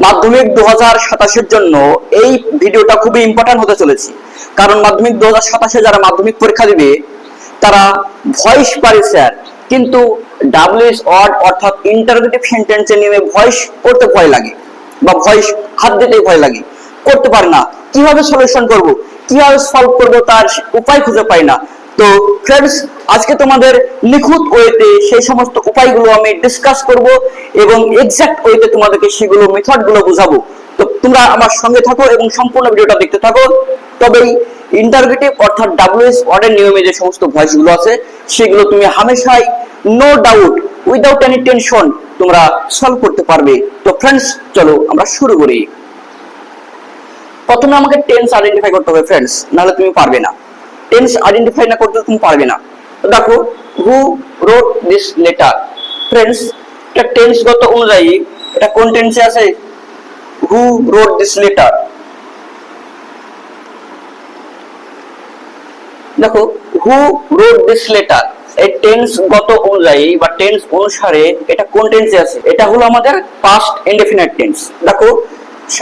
মাধ্যমিক 2027 এর জন্য এই ভিডিওটা খুবই ইম্পর্টেন্ট হতে চলেছে। কারণ মাধ্যমিক 2027 যারা মাধ্যমিক পরীক্ষা দিবে তারা ভয়েস পারে স্যার, কিন্তু ডাব্লিউএইচ ওয়ার্ড অর্থাৎ ইন্টারোগেটিভ সেন্টেন্সে নেমে ভয়েস করতে ভয় লাগে বা ভয়েস হাত দিতে ভয় লাগে, করতে পারে না। কিভাবে সলিউশন করব, কিভাবে সলভ করব তার উপায় খুঁজে পাই না। তো ফ্রেন্ডস, আজকে তোমাদের নিখুঁত ওয়েতে সেই সমস্ত উপায়গুলো আমি ডিসকাস করব এবং এক্সাক্ট ওয়েতে তোমাদেরকে সেগুলো মেথডগুলো বোঝাবো। তো তোমরা আমার সঙ্গে থাকো এবং সম্পূর্ণ ভিডিওটা দেখতে থাকো, তবেই ইন্টারোগেটিভ অর্থাৎ ডাব্লিউএইচ ওয়ার্ডের নিয়মে যে সমস্ত ভয়েসগুলো আছে সেগুলো তুমি হামেশাই no doubt without any tension তোমরা সলভ করতে পারবে। তো ফ্রেন্ডস, চলো আমরা শুরু করি। প্রথমে আমাকে টেন্স আইডেন্টিফাই করতে হবে ফ্রেন্ডস, নাহলে তুমি পারবে না। টেন্স আইডেন্টিফাই না করতে তুমি পারবে না। তো দেখো, হু রোট দিস লেটার। ফ্রেন্ডস, এটা টেন্সগত অনুযায়ী এটা কোন টেন্সে আছে? হু রোট দিস লেটার। দেখো, হু রোট দিস লেটার এই টেন্সগত অনুযায়ী বা টেন্স অনুসারে এটা কোন টেন্সে আছে? এটা হলো আমাদের পাস্ট ইনডেফিনিট টেন্স। দেখো,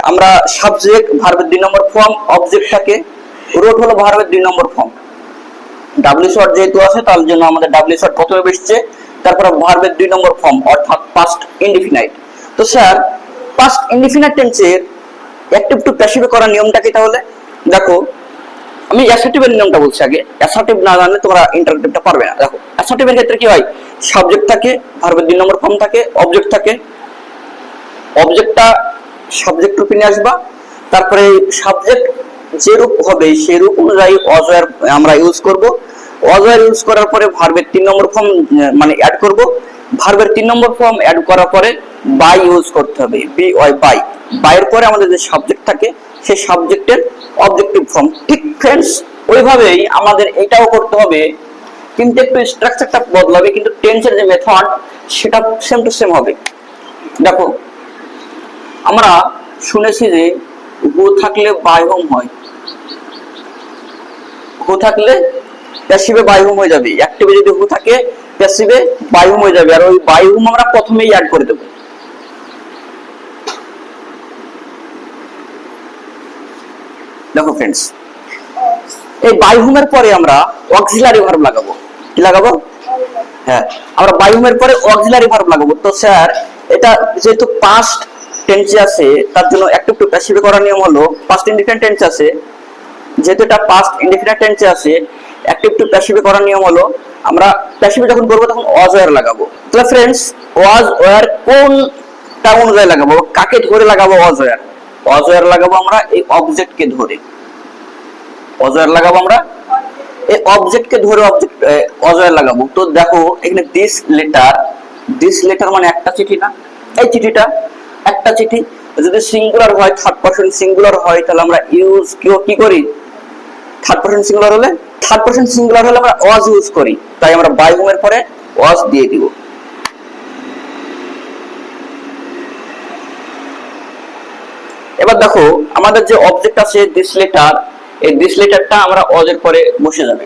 আমরা সাবজেক্ট ভার্বের 2 নম্বর ফর্ম, অবজেক্ট থাকে, রোট হলো ভার্বের 2 নম্বর ফর্ম। ডাব্লিউ শর্ট যেহেতু আছে তার জন্য আমাদের ডাব্লিউ শর্ট প্রথমে বসছে, তারপরে ভার্বের 2 নম্বর ফর্ম অর্থাৎ পাস্ট ইনডেফিনাইট। তো স্যার, পাস্ট ইনডেফিনাইট টেন্সের অ্যাক্টিভ টু প্যাসিভে করার নিয়মটা কি তাহলে? দেখো, আমি অ্যাসার্টিভের নিয়মটা বলছি আগে। অ্যাসার্টিভ না জানলে তোমরা ইন্টারোগেটিভটা পারবে না। দেখো, অ্যাসার্টিভের ক্ষেত্রে কি হয়? সাবজেক্ট থাকে, ভার্বের 2 নম্বর ফর্ম থাকে, অবজেক্ট থাকে। অবজেক্টটা সাবজেক্ট রূপে নিয়ে আসবা, তারপরে সাবজেক্ট যে রূপ হবে সেই রূপ অনুযায়ী অজয়ের আমরা ইউজ করব। অজয়ের ইউজ করার পরে ভার্বের 3 নম্বর ফর্ম মানে অ্যাড করব। ভার্বের 3 নম্বর ফর্ম অ্যাড করার পরে বাই ইউজ করতে হবে, বি ওয়াই বাই। বাইয়ের পরে আমাদের যে সাবজেক্ট থাকে সেই সাবজেক্টের অবজেক্টিভ ফর্ম। ঠিক ফ্রেন্ডস, ওইভাবেই আমাদের এটাও করতে হবে, কিন্তু একটু স্ট্রাকচারটা বদলাবে, কিন্তু টেন্সের যে মেথড সেটা সেম টু সেম হবে। দেখো, আমরা শুনেছি যে হু থাকলে বাই হোম হয়, হু থাকলে প্যাসিভে বাই হোম হয়ে যাবে। অ্যাক্টিভে যদি হু থাকে প্যাসিভে বাই হোম হয়ে যাবে, আর ওই বাই হোম আমরা প্রথমেই অ্যাড করে দেব। দেখো ফ্রেন্ডস, এই বাই হোমের পরে আমরা অক্সিলারি ভার্ব লাগাবো। কি লাগাবো? হ্যাঁ, আমরা বাই হোমের পরে অক্সিলারি ভার্ব লাগাবো। তো স্যার, এটা যেহেতু পাস্ট টেন্সে আছে তার জন্য অ্যাক্টিভ টু প্যাসিভে করার নিয়ম হলো, পাস্ট ইনডিফিনিট টেন্স আছে যেহেতু এটা পাস্ট ইনডিফিনিট টেন্সে আছে, অ্যাক্টিভ টু প্যাসিভে করার নিয়ম হলো আমরা প্যাসিভে যখন করব তখন ওয়াজ ওয়্যার লাগাবো। তাহলে ফ্রেন্ডস, ওয়াজ ওয়্যার কোনটা অনুযায়ী লাগাবো, কাকে ধরে লাগাবো? ওয়াজ ওয়্যার। ওয়াজ ওয়্যার লাগাবো আমরা এই অবজেক্টকে ধরে। ওয়াজ ওয়্যার লাগাবো আমরা এই অবজেক্টকে ধরে অবজেক্ট ওয়াজ ওয়্যার লাগাবো। তো দেখো, এখানে দিস লেটার মানে একটা চিঠি না? এই চিঠিটা একটা চিঠি। যদি সিঙ্গুলার হয়, থার্ড পারসন সিঙ্গুলার হয়, তাহলে আমরা ইউজ কি করি? থার্ড পারসন সিঙ্গুলার হলে আমরা ওয়াজ ইউজ করি। তাই আমরা বাই হোমের পরে ওয়াজ দিয়ে দিব। এবার দেখো, আমাদের যে অবজেক্ট আছে দিস লেটার, এই দিস লেটারটা আমরা ওয়াজের পরে বসে যাবে।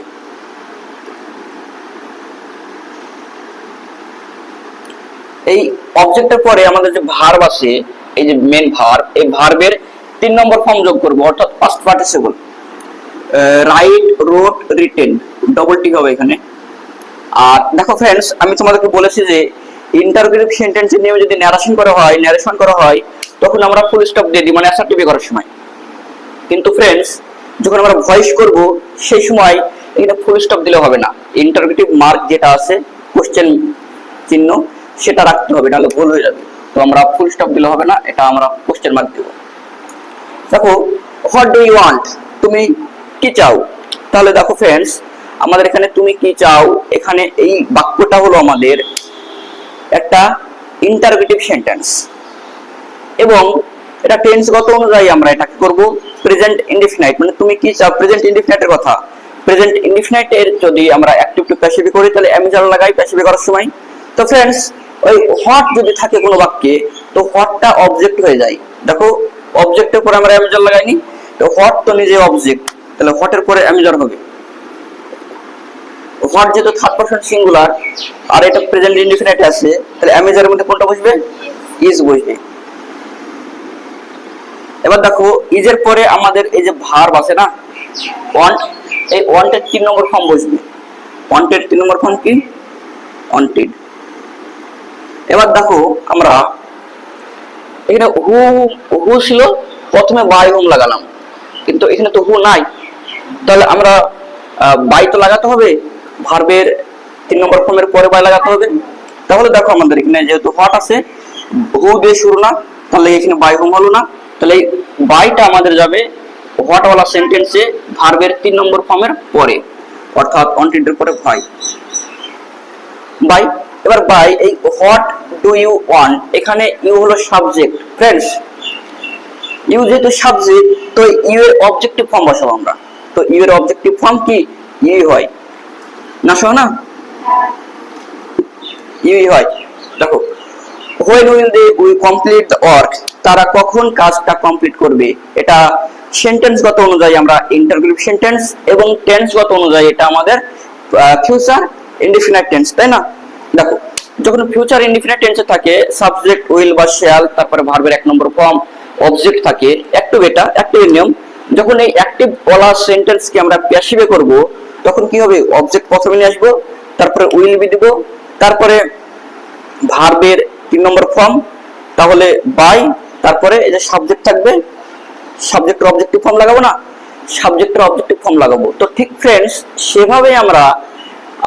এই অবজেক্টের পরে আমাদের যে ভার্ব আছে, এই যে মেন ভার্ব, এই ভার্বের 3 নম্বর ফর্ম যোগ করব অর্থাৎ past participle. Write, wrote, written, double T হবে এখানে। আর দেখো ফ্রেন্ডস, আমি তোমাদেরকে বলেছি যে ইন্টারোগেটিভ সেন্টেন্সের নিয়মে যদি ন্যারেশন করা হয় তখন আমরা ফুল স্টপ দিয়ে দিই, মানে অ্যাসার্টিভে করার সময়। কিন্তু ফ্রেন্ডস, যখন আমরা ভয়েস করব সেই সময় এখানে ফুল স্টপ দিলে হবে না। ইন্টারোগেটিভ মার্ক যেটা আছে, কোশ্চেন চিহ্ন, সেটা রাখতে হবে, নাহলে ভুল হয়ে যাবে। তো আমরা ফুল স্টপ দিলে হবে না, এটা আমরা কোশ্চেন মার্ক দেব। দেখো, হোয়াট ডু ইউ ওয়ান্ট, তুমি কি চাও? তাহলে দেখো ফ্রেন্ডস, আমাদের এখানে তুমি কি চাও, এখানে এই বাক্যটা হলো আমাদের একটা ইন্টারোগেটিভ সেন্টেন্স এবং এটা টেন্সগত অনুযায়ী আমরা এটা কি করব? প্রেজেন্ট ইনডিফিনাইট, মানে তুমি কি চাও, প্রেজেন্ট ইনডিফিনাইটের কথা। প্রেজেন্ট ইনডিফিনাইটের যদি আমরা অ্যাক্টিভ টু প্যাসিভে করি তাহলে অ্যামিজার লাগাই প্যাসিভে করার সময়। তো ফ্রেন্ডস, ওই হোয়াট যদি থাকে কোনো বাক্যে, তো হোয়াটটা অবজেক্ট হয়ে যায়। দেখো, অবজেক্টের পরে আমরা অ্যামিজার লাগাইনি, তো হোয়াট তো নিজে অবজেক্ট, তাহলে হোয়াটের পরে অ্যামিজার হবে। হোয়াট যেহেতু থার্ড পারসন সিঙ্গুলার আর এটা প্রেজেন্ট ইনডিফিনিট আছে, তাহলে অ্যামিজারের মধ্যে কোনটা বসবে? ইজ বসবে। এবার দেখো ইজের পরে আমাদের এই যে ভার্ব আছে না ওয়ান্ট, এই ওয়ান্টের 3 নম্বর ফর্ম বসবে। ওয়ান্টেড 3 নম্বর ফর্ম কি ওয়ান্টেড। এবার দেখো আমরা এখানে হু ছিল, প্রথমে বাই হোম লাগালাম, কিন্তু এখানে তো হু নাই, তাহলে আমরা বাই তো লাগাতে হবে, ভার্বের 3 নম্বর ফর্মের পরে বাই লাগাতে হবে। তাহলে দেখো আমাদের এখানে যেহেতু হোয়াট আছে, হু দিয়ে শুরু না, তাহলে এখানে বাই হোম হলো না, তাহলে এই বাইটা আমাদের যাবে হোয়াট ওয়ালা সেন্টেন্সে ভার্বের 3 নম্বর ফর্মের পরে, অর্থাৎ ওয়ান্টেড এর পরে বাই। এবার বাই এই হোয়াট ডু ইউ ওয়ান্ট, এখানে ইউ হলো সাবজেক্ট। ফ্রেন্ডস, ইউ যেহেতু সাবজেক্ট, তো ইউ এর অবজেক্টিভ ফর্ম বসাবো আমরা। তো ইউ এর অবজেক্টিভ ফর্ম কি ইউ হয় না, শোনো না, ইউ হয়। দেখো when will they will complete the work, তারা কখন কাজটা কমপ্লিট করবে, এটা সেন্টেন্সগত অনুযায়ী আমরা ইন্টারোগেটিভ সেন্টেন্স, এবং টেন্সগত অনুযায়ী এটা আমাদের ফিউচার ইনডিফিনিট টেন্স, তাই না? দেখো যখন ফিউচার ইনডিফিনিট টেন্সে থাকে সাবজেক্ট উইল বা শ্যাল, তারপরে ভার্বের 1 নম্বর ফর্ম, অবজেক্ট থাকে অ্যাক্টিভ, এটা অ্যাক্টিভ নিয়ম। যখন এই অ্যাক্টিভ ওয়ালা সেন্টেন্সকে আমরা প্যাসিভে করব, তখন কি হবে, অবজেক্ট প্রথমে নিয়ে আসবো, তারপরে উইল বি দিব, তারপরে ভার্বের 3 নম্বর ফর্ম, তাহলে বাই, তারপরে এই যে সাবজেক্ট থাকবে, সাবজেক্টের অবজেক্টিভ ফর্ম লাগাবো না, সাবজেক্টের অবজেক্টিভ ফর্ম লাগাবো। তো ঠিক ফ্রেন্ডস, সেভাবে আমরা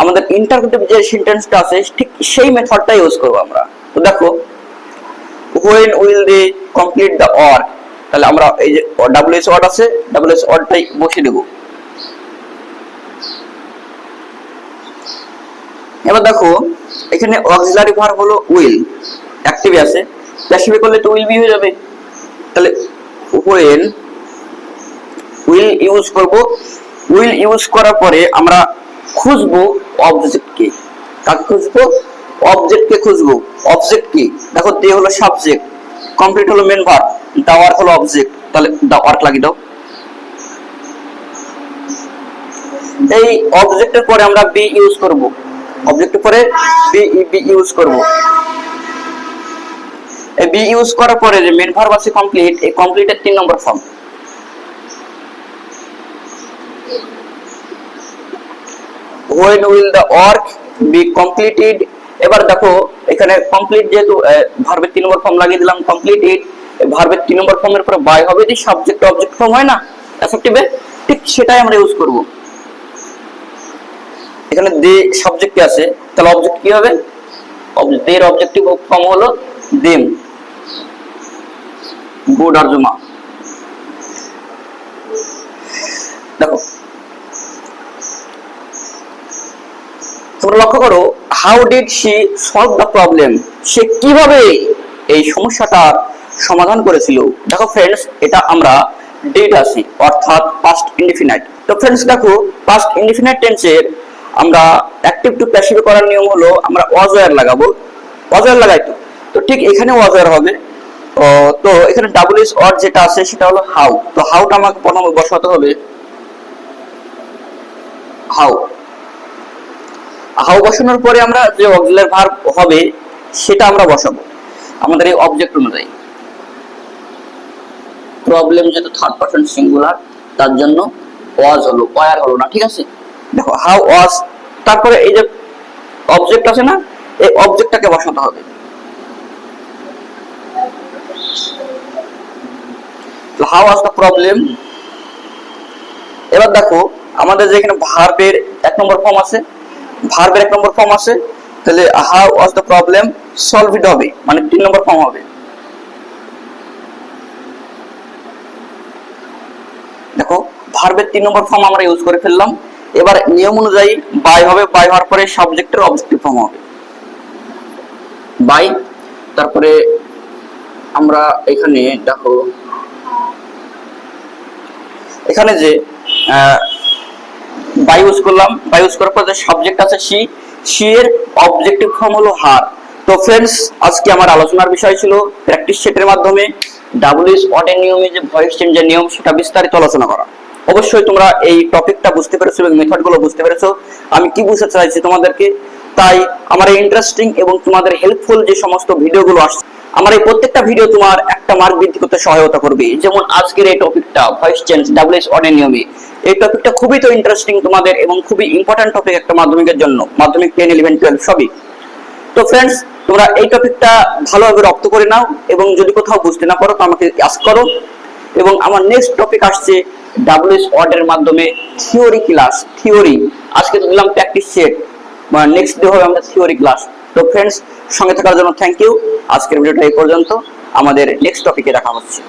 আমাদের ইন্টারোগেটিভ যে সেন্টেন্সটা আছে ঠিক সেই মেথডটা ইউজ করব আমরা। তো দেখো when will they complete the work, তাহলে আমরা এই যে ডব্লিউএস ওয়ার্ড আছে, ডব্লিউএস ওয়ার্ডটাই বসিয়ে দেব। এবার দেখো এখানে অক্সিলারি ভার্ব হলো উইল, অ্যাক্টিভে আছে, প্যাসিভে করলে তো উইল বি হয়ে যাবে। তাহলে when উইল ইউজ করব, উইল ইউজ করার পরে আমরা খুঁজবো অবজেক্টকে। কাকে খুঁজবো? অবজেক্টকে খুঁজবো। অবজেক্ট কি? দেখো দে হলো সাবজেক্ট, কমপ্লিট হলো মেন ভার্ব, দা ওয়ার্ক হলো অবজেক্ট, তাহলে দা ওয়ার্ক লাগিয়ে দাও। এই অবজেক্টের পরে আমরা বি ইউজ করব, অবজেক্টের পরে বি ইউজ করব। এই বি ইউজ করার পরে যে মেন ভার্ব আছে কমপ্লিট, এই কমপ্লিটের 3 নম্বর form. when will the work be completed, এবার দেখো এখানে কমপ্লিট যেহেতু ভার্বের 3 নম্বর ফর্ম লাগিয়ে দিলাম, কমপ্লিটেড, ভার্বের 3 নম্বর ফর্মের পরে বাই হবে, যে সাবজেক্ট অবজেক্ট ফর্ম হয় না অ্যাফেক্টিভে, ঠিক সেটাই আমরা ইউজ করব। এখানে দে সাবজেক্টে আছে, তাহলে অবজেক্ট কি হবে, দের অবজেক্টিভ ফর্ম হলো দেম, গুড আর জুমা। দেখো তোমরা লক্ষ্য করো, how did she solve the problem, সে কিভাবে এই সমস্যাটার সমাধান করেছিল। দেখো ফ্রেন্ডস, এটা আমরা ডিড আসি, অর্থাৎ পাস্ট ইনডিফিনাইট। তো ফ্রেন্ডস দেখো, পাস্ট ইনডিফিনাইট টেন্সের আমরা অ্যাক্টিভ টু প্যাসিভ করার নিয়ম হলো আমরা ওয়াজ ওয়্যার লাগাবো, ওয়াজ ওয়্যার লাগাই তো ঠিক এখানে ওয়াজ ওয়্যার হবে। তো এখানে ডাব্লিউএস ওয়ার্ড যেটা আছে সেটা হলো হাউ। তো হাউটা আমাকে প্রথমে বসাতে হবে, হাউ। হাউ বসানোর পরে আমরা যে অক্সিলারি ভার্ব হবে সেটা আমরা বসাবো আমাদের এই অবজেক্ট অনুযায়ী। প্রবলেম যেহেতু থার্ড পারসন সিঙ্গুলার, তার জন্য ওয়াজ হলো, ওয়্যার হলো না, ঠিক আছে? দেখো হাউ ওয়াজ, তারপরে এই যে অবজেক্ট আছে না, এই অবজেক্টটাকে বসাতে হবে। How was the problem. এবার দেখো আমাদের যে এখানে ভার্বের 1 নম্বর ফর্ম আছে, ভার্বের 1 নম্বর ফর্ম আছে, তাহলে how was the problem solved হবে, মানে 3 নম্বর ফর্ম হবে। দেখো ভার্বের 3 নম্বর ফর্ম আমরা ইউজ করে ফেললাম। এবার নিয়ম অনুযায়ী বাই হবে, বাই হওয়ার পরে সাবজেক্টের অবজেক্টিভ ফর্ম হবে বাই। তারপরে আমরা এখানে দেখো এখানে যে বাই ইউজ করলাম, বাই ইউজ করার পর যে সাবজেক্ট আছে সি, সি এর অবজেক্টিভ ফর্ম হলো হার। তো ফ্রেন্ডস, আজকে আমার আলোচনার বিষয় ছিল প্র্যাকটিস সেটের মাধ্যমে ডাব্লিউএস ওয়ার্ডের নিয়মে যে ভয়েস চেঞ্জের নিয়ম সেটা বিস্তারিত আলোচনা করা। অবশ্যই তোমরা এই টপিকটা বুঝতে পেরেছো এবং মেথডগুলো বুঝতে পেরেছো আমি কি বুঝাতে চাইছি তোমাদেরকে। তাই আমার ইন্টারেস্টিং এবং তোমাদের হেল্পফুল যে সমস্ত ভিডিওগুলো আসছে আমার এই প্রত্যেকটা ভিডিও তোমার একটা মার্ক বৃদ্ধি করতে সহায়তা করবে। যেমন আজকের এই টপিকটা ভয়েস চেঞ্জ ডাব্লিউএইচ অর্ডের নিয়মে, এই টপিকটা খুবই তো ইন্টারেস্টিং তোমাদের এবং খুবই ইম্পর্টেন্ট টপিক একটা মাধ্যমিকের জন্য, মাধ্যমিক 10, 11, 12 সবই। তো ফ্রেন্ডস, তোমরা এই টপিকটা ভালোভাবে রপ্ত করে নাও এবং যদি কোথাও বুঝতে না পারো তো আমাকে আস্ক করো। এবং আমার নেক্সট টপিক আসছে ডাব্লিউএইচ অর্ডের মাধ্যমে থিওরি ক্লাস, থিওরি। আজকে তো দিলাম প্র্যাকটিস সেট, নেক্সট ডে হবে আমাদের থিওরি ক্লাস। তো ফ্রেন্ডস, সঙ্গে থাকার জন্য থ্যাংক ইউ। আজকের ভিডিওটা এই পর্যন্ত, আমাদের নেক্সট টপিকে দেখা হচ্ছে।